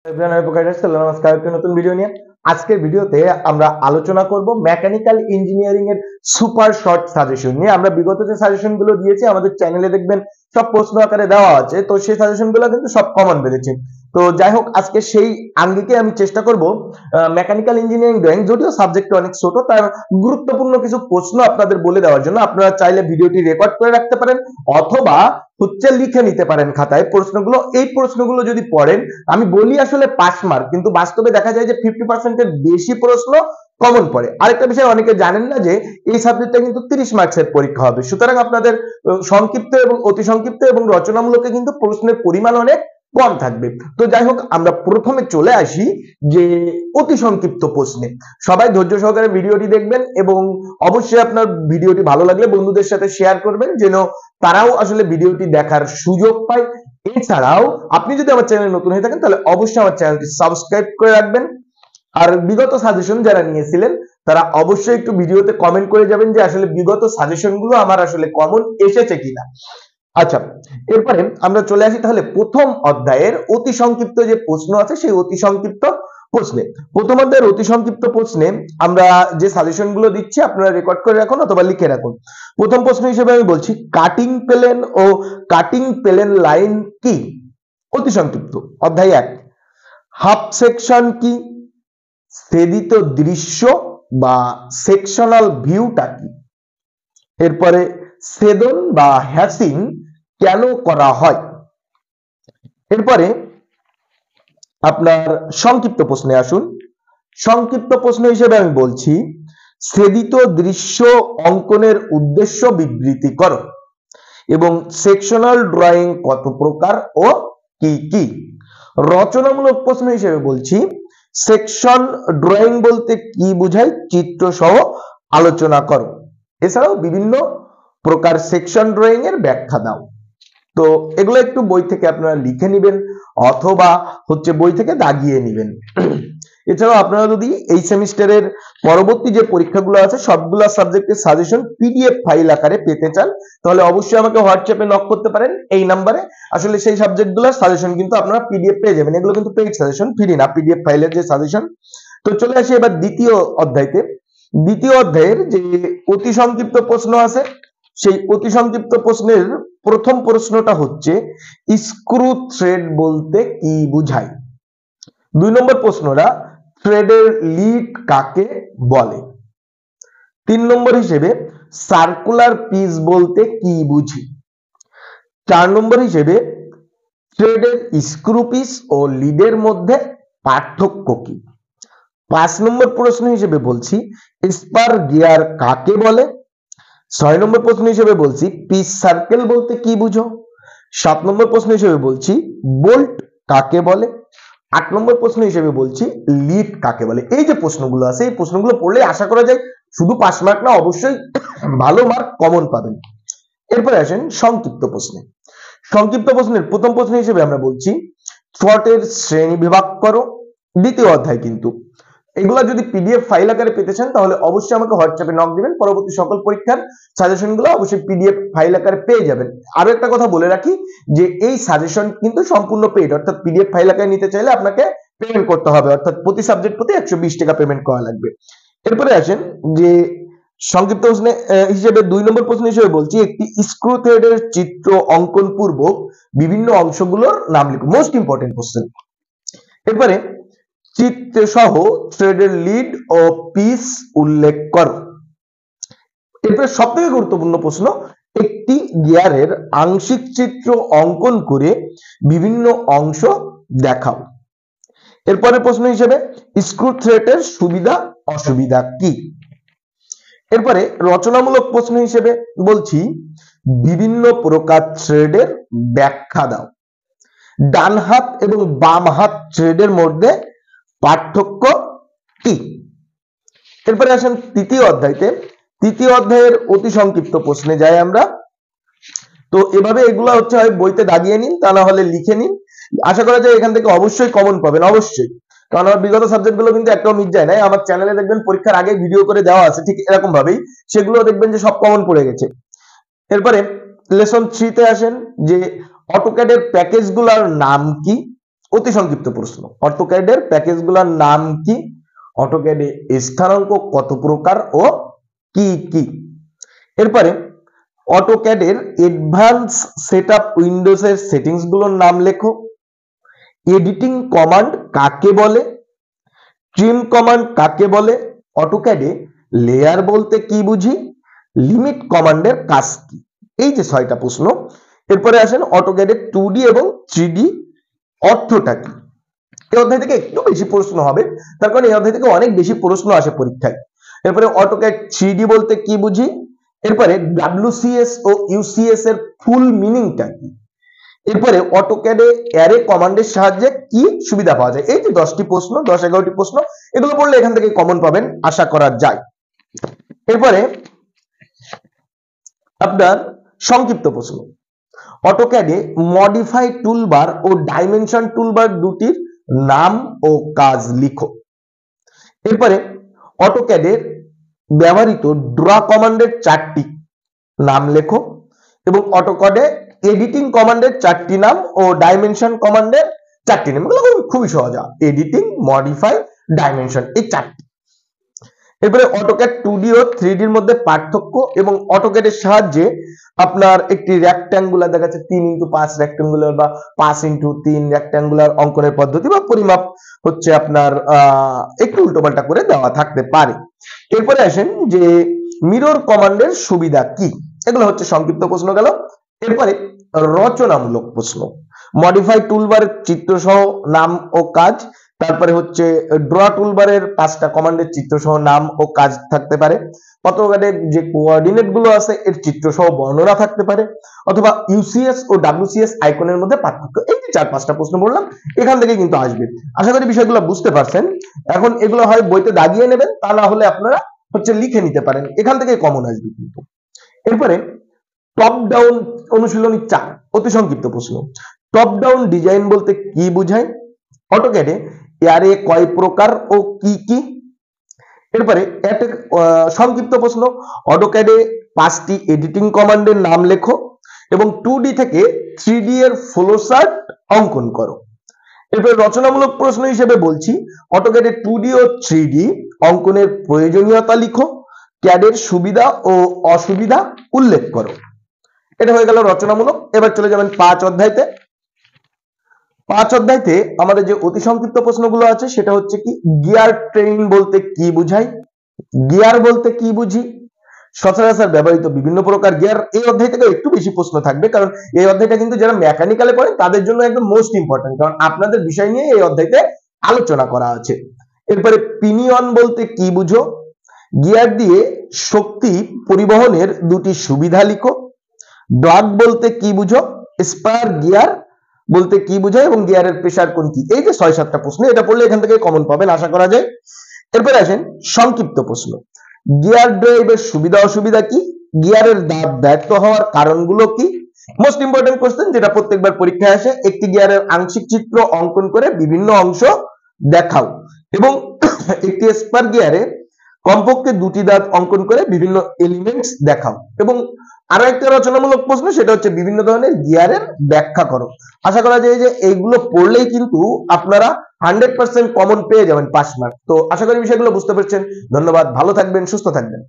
নমস্কার, একটা নতুন ভিডিও নিয়ে আজকের ভিডিওতে আমরা আলোচনা করব মেকানিক্যাল ইঞ্জিনিয়ারিং এর সুপার শর্ট সাজেশন নিয়ে। আমরা বিগত যে সাজেশন গুলো দিয়েছি আমাদের চ্যানেলে দেখবেন সব প্রশ্ন আকারে দেওয়া আছে, তো সেই সাজেশন গুলো কিন্তু সব কমন বেরিয়েছে। তো যাই হোক, আজকে সেই আঙ্গিকে আমি চেষ্টা করব মেকানিক্যাল ইঞ্জিনিয়ারিং ড্রয়িং, যদিও সাবজেক্ট অনেক ছোট, তার গুরুত্বপূর্ণ কিছু প্রশ্ন আপনাদের বলে দেওয়ার জন্য আপনারা চাইলে ভিডিওটি রেকর্ড করে রাখতে পারেন অথবা লিখে নিতে পারেন খাতায় প্রশ্নগুলো। এই প্রশ্নগুলো যদি পড়েন, আমি বলি আসলে পাস মার্ক, কিন্তু বাস্তবে দেখা যায় যে 50% এর বেশি প্রশ্ন কমন পড়ে। আরেকটা বিষয় অনেকে জানেন না যে এই সাবজেক্টটা কিন্তু 30 মার্কসের পরীক্ষা হবে, সুতরাং আপনাদের সংক্ষিপ্ত এবং অতি সংক্ষিপ্ত এবং রচনামূলকে কিন্তু প্রশ্নের পরিমাণ অনেক কম থাকবে। তো যাই হোক, আমরা প্রথমে চলে আসি যে অতি সংক্ষিপ্ত প্রশ্নে। সবাই ধৈর্য সহকারে ভিডিওটি দেখবেন এবং অবশ্যই আপনার ভিডিওটি ভালো লাগলে বন্ধুদের সাথে শেয়ার করবেন, যেন তারাও আসলে ভিডিওটি দেখার সুযোগ পায়। এছাড়াও আপনি যদি আমার চ্যানেলে নতুন হয়ে থাকেন তাহলে অবশ্যই আমার চ্যানেলটি সাবস্ক্রাইব করে রাখবেন। আর বিগত সাজেশন যারা নিয়েছিলেন তারা অবশ্যই একটু ভিডিওতে কমেন্ট করে যাবেন যে আসলে বিগত সাজেশনগুলো আমার আসলে কমন এসেছে কিনা। আচ্ছা, এরপরে আমরা চলে আসি তাহলে প্রথম অধ্যায়ের অতি সংক্ষিপ্ত যে প্রশ্ন আছে সেই অতি সংক্ষিপ্ত প্রশ্নে। প্রথম অধ্যায়ের অতি সংক্ষিপ্ত প্রশ্নে আমরা যে সাজেশন গুলো দিচ্ছি আপনারা রেকর্ড করে রাখুন অথবা লিখে রাখুন। প্রথম প্রশ্ন হিসেবে আমি বলছি, কাটিং প্লেন ও কাটিং প্লেন লাইন কি? অতি সংক্ষিপ্ত। অধ্যায় 1, হাফ সেকশন কি? ছেদিত দৃশ্য বা সেকশনাল ভিউটা কি? এরপরে ছেদন বা হ্যাচিং কেন করা হয়? এরপরে আপনার সংক্ষিপ্ত প্রশ্নে আসুন। সংক্ষিপ্ত প্রশ্ন হিসেবে আমি বলছি, ছেদিত দৃশ্য অঙ্কনের উদ্দেশ্য বিবৃতি করো এবং সেকশনাল ড্রয়িং কত প্রকার ও কি কি? রচনামূলক প্রশ্ন হিসেবে বলছি, সেকশন ড্রয়িং বলতে কি বোঝায় চিত্র সহ আলোচনা করো। এছাড়াও বিভিন্ন প্রকার সেকশন ড্রয়িং এর ব্যাখ্যা দাও। তো এগুলো একটু বই থেকে আপনারা লিখে নেবেন অথবা বই থেকে দাগিয়ে নেবেন। এছাড়াও আপনারা যদি এই সেমিস্টারের পরবর্তী যে পরীক্ষাগুলো আছে সবগুলা সাবজেক্টের সাজেশন পিডিএফ ফাইল আকারে পেতে চান তাহলে অবশ্যই আমাকে হোয়াটসঅ্যাপে নক করতে পারেন এই নাম্বারে। আসলে সেই সাবজেক্টগুলোর সাজেশন কিন্তু আপনারা পিডিএফ পেয়ে যাবেন, এগুলো কিন্তু পেইড সাজেশন, ফ্রি না, পিডিএফ ফাইলের যে সাজেশন। তো চলে আসি এবার দ্বিতীয় অধ্যায়তে। দ্বিতীয় অধ্যায়ের যে অতি সংক্ষিপ্ত প্রশ্ন আছে সেই অতি সংক্ষিপ্ত প্রশ্নের প্রথম প্রশ্নটা হচ্ছে, স্ক্রু থ্রেড বলতে কি বোঝায়? 2 নম্বর প্রশ্নটা, থ্রেডের লিড কাকে বলে? 3 নম্বর হিসেবে, সার্কুলার পিস বলতে কি বুঝি? 4 নম্বর হিসেবে, থ্রেডের স্ক্রু পিস ও লিডের মধ্যে পার্থক্য কি? 5 নম্বর প্রশ্ন হিসেবে বলছি, স্পার গিয়ার কাকে বলে? 6 নম্বর প্রশ্ন হিসেবে বলছি, পিস সার্কেল বলতে কি বুঝো? 7 নম্বর প্রশ্ন হিসেবে বলছি, বোল্ট কাকে বলে? 8 নম্বর প্রশ্ন হিসেবে বলছি, লিড কাকে বলে? এই যে প্রশ্নগুলো আছে এই প্রশ্নগুলো পড়লে আশা করা যায় শুধু পাস মার্ক না, অবশ্যই ভালো মার্ক কমন পাবেন। এরপরে আসেন সংক্ষিপ্ত প্রশ্নে। সংক্ষিপ্ত প্রশ্নের প্রথম প্রশ্ন হিসেবে আমরা বলছি, থ্রটের শ্রেণী বিভাগ করো। দ্বিতীয় অধ্যায় কিন্তু এগুলা যদি পিডিএফ ফাইল আকারে পেতে চান তাহলে অবশ্যই আমাকে হোয়াটসঅ্যাপে নক দিবেন। পরবর্তী সকল পরীক্ষার সাজেশনগুলো অবশ্যই পিডিএফ ফাইল আকারে পেয়ে যাবেন। আরো একটা কথা বলে রাখি যে এই সাজেশন কিন্তু সম্পূর্ণ পেইড, অর্থাৎ পিডিএফ ফাইল আকারে নিতে চাইলে আপনাকে পেমেন্ট করতে হবে, অর্থাৎ প্রতি সাবজেক্ট প্রতি 120 টাকা পেমেন্ট করা লাগবে। এরপরে আসেন যে সংক্ষিপ্ত প্রশ্ন হিসেবে 2 নম্বর প্রশ্ন হিসেবে বলছি, একটি স্ক্রু থ্রেডের চিত্র অঙ্কন পূর্বক বিভিন্ন অংশগুলোর নাম লিখো। Most important question. এরপরে চিত্র সহ থ্রেডের লিড ও পিস উল্লেখ করো। এরপরে সবথেকে গুরুত্বপূর্ণ প্রশ্ন, একটি গিয়ারের আংশিক চিত্র অঙ্কন করে বিভিন্ন অংশ দেখাও। এরপরে প্রশ্ন হিসেবে, স্ক্রু থ্রেডের সুবিধা অসুবিধা কি? এরপরে রচনামূলক প্রশ্ন হিসেবে বলছি, বিভিন্ন প্রকার থ্রেডের ব্যাখ্যা দাও। ডান হাত এবং বাম হাত থ্রেডের মধ্যে পার্থক্য কি? এরপরে আসেন তৃতীয় অধ্যায়তে। তৃতীয় অধ্যায়ের অতি সংক্ষিপ্ত প্রশ্নে যাই আমরা। তো এভাবে এগুলা হয় বইতে দাগিয়ে নিন, তা না হলে লিখে নিন। আশা করা যায় এখান থেকে অবশ্যই কমন পাবেন, অবশ্যই, কারণ আমার বিগত সাবজেক্টগুলো কিন্তু একটাও মিস যায় না। আমার চ্যানেলে দেখবেন পরীক্ষার আগে ভিডিও করে দেওয়া আছে, ঠিক এরকম ভাবেই সেগুলো দেখবেন যে সব কমন পড়ে গেছে। এরপরে লেসন 3 তে আসেন যে অটোক্যাডের প্যাকেজগুলোর নাম কি? অতি সংক্ষিপ্ত প্রশ্ন, অটোক্যাডের প্যাকেজগুলোর নাম কি? অটোক্যাডে স্থানাঙ্ক কত প্রকার ও কি কি? এরপরে অটোক্যাডের অ্যাডভান্স সেটআপ উইন্ডোজের সেটিংস গুলোর নাম লেখো। এডিটিং কমান্ড কাকে বলে? ট্রিম কমান্ড কাকে বলে? অটোক্যাডে লেয়ার বলতে কি বুঝি? লিমিট কমান্ডের কাজ কি? এই যে 6টা প্রশ্ন। এরপরে আসেন অটোক্যাডে 2D এবং 3D অর্থটা কি? এই অধ্যায় থেকে একটু বেশি প্রশ্ন হবে, তার কারণ এই অধ্যায় থেকে অনেক বেশি প্রশ্ন আসে পরীক্ষায়। এরপরে অটোক্যাড 3D বলতে কি বুঝি? এরপরে WCS ও UCS এর ফুল মিনিংটা কি? এরপরে অটোক্যাডে অ্যারে কমান্ডের সাহায্যে কি সুবিধা পাওয়া যায়? এই যে 10টি প্রশ্ন, 10-11টি প্রশ্ন, এগুলো পড়লে এখান থেকে কমন পাবেন আশা করা যায়। এরপরে আপনার সংক্ষিপ্ত প্রশ্ন, অটোক্যাডে মডিফাই টুলবার ও ডাইমেনশন টুলবার দুটির নাম ও কাজ লিখো। এরপরে অটোক্যাডের ব্যবহৃত ড্র কমান্ডের 4টি নাম লেখো এবং অটোক্যাডে এডিটিং কমান্ডের 4টি নাম ও ডাইমেনশন কমান্ডের 4টি নাম। এগুলো খুবই সহজ, এডিটিং, মডিফাই, ডাইমেনশন, এই 4টি। এরপরে অটোক্যাড 2D ও 3D এর মধ্যে পার্থক্য এবং অটোক্যাডের সাহায্যে আপনার একটি রেক্ট্যাঙ্গুলার দেখাচ্ছে 3x5 রেক্ট্যাঙ্গুলার বা 5x3 রেক্ট্যাঙ্গুলার অঙ্কনের পদ্ধতি বা পরিমাপ হচ্ছে আপনার একটু উল্টোপাল্টা করে দেওয়া থাকতে পারে। এরপরে আসেন যে মিরর কমান্ডের সুবিধা কি? এগুলো হচ্ছে সংক্ষিপ্ত প্রশ্ন গেল। এরপরে রচনামূলক প্রশ্ন, মডিফাই টুলবারের চিত্র সহ নাম ও কাজ, তারপরে হচ্ছে ড্র টুলবারের 5টা কমান্ডের চিত্র সহ নাম ও কাজ থাকতে পারে, অটোক্যাডের যে কোঅর্ডিনেট গুলো আছে এর চিত্র সহ বর্ণনা থাকতে পারে, অথবা ইউসিএস ও ডাব্লিউসিএস আইকনের মধ্যে পার্থক্য। এই যে 4-5টা প্রশ্ন বললাম এখান থেকে কিন্তু আসবে। আশা করি বিষয়গুলো বুঝতে পারছেন। এখন এগুলো হয় বইতে দাগিয়ে নেবেন, তা না হলে আপনারা হচ্ছে লিখে নিতে পারেন, এখান থেকে কমন আসবে কিন্তু। এরপরে টপ ডাউন অনুশীলনী 4, অতি সংক্ষিপ্ত প্রশ্ন, টপ ডাউন ডিজাইন বলতে কি বোঝায়? অটোক্যাডে অ্যারে কয় প্রকার ও কি কি? এরপরে একটা সংক্ষিপ্ত প্রশ্ন, অটোক্যাডে 5টি এডিটিং কমান্ডের নাম লেখো এবং 2D থেকে 3D এর ফ্লোচার্ট অঙ্কন করো। এরপরে রচনামূলক প্রশ্ন হিসেবে বলছি, অটোক্যাডে 2D ও 3D অঙ্কনের প্রয়োজনীয়তা লিখো, ক্যাডের সুবিধা ও অসুবিধা উল্লেখ করো। এটা হয়ে গেল রচনামূলক। এবার চলে যাবেন 5 অধ্যায়তে। 5 অধ্যায়তে আমাদের যে অতি সংক্ষিপ্ত প্রশ্নগুলো আছে সেটা হচ্ছে কি, গিয়ার ট্রেন বলতে কি বোঝায়? গিয়ার বলতে কি বুঝি? সচরাচর ব্যবহৃত বিভিন্ন প্রকার গিয়ার। এই অধ্যায় থেকে একটু বেশি প্রশ্ন থাকবে, কারণ এই অধ্যায়টা কিন্তু যারা মেকানিক্যালে পড়েন তাদের জন্য একদম মোস্ট ইম্পর্টেন্ট, কারণ আপনাদের বিষয় নিয়ে এই অধ্যায়তে আলোচনা করা আছে। এরপরে পিনিয়ন বলতে কি বুঝো? গিয়ার দিয়ে শক্তি পরিবহনের দুটি সুবিধা লিখো। ডগ বলতে কি বুঝো? স্পার গিয়ার বলতে কি বোঝায় এবং গিয়ারের প্রেসার কোনটি? এই যে 6-7টা প্রশ্ন, এটা পড়লে এখান থেকে কমন পাবেন আশা করা যায়। এরপরে আসেন সংক্ষিপ্ত প্রশ্ন, গিয়ার ড্রাইভের সুবিধা অসুবিধা কি? গিয়ারের দাঁত ব্যর্থ হওয়ার কারণগুলো কি? মোস্ট ইম্পর্টেন্ট কোশ্চেন, যেটা প্রত্যেকবার পরীক্ষায় আসে। একটি গিয়ারের আংশিক চিত্র অঙ্কন করে বিভিন্ন অংশ দেখাও এবং একটি স্পার গিয়ারে কমপক্ষে 2টি দাঁত অঙ্কন করে বিভিন্ন এলিমেন্টস দেখাও। এবং আরো একটা রচনামূলক প্রশ্ন, সেটা হচ্ছে বিভিন্ন ধরনের গিয়ারের ব্যাখ্যা করো। আশা করা যায় যে এইগুলো পড়লেই কিন্তু আপনারা 100% কমন পেয়ে যাবেন 5 মার্ক। তো আশা করি বিষয়গুলো বুঝতে পারছেন। ধন্যবাদ, ভালো থাকবেন, সুস্থ থাকবেন।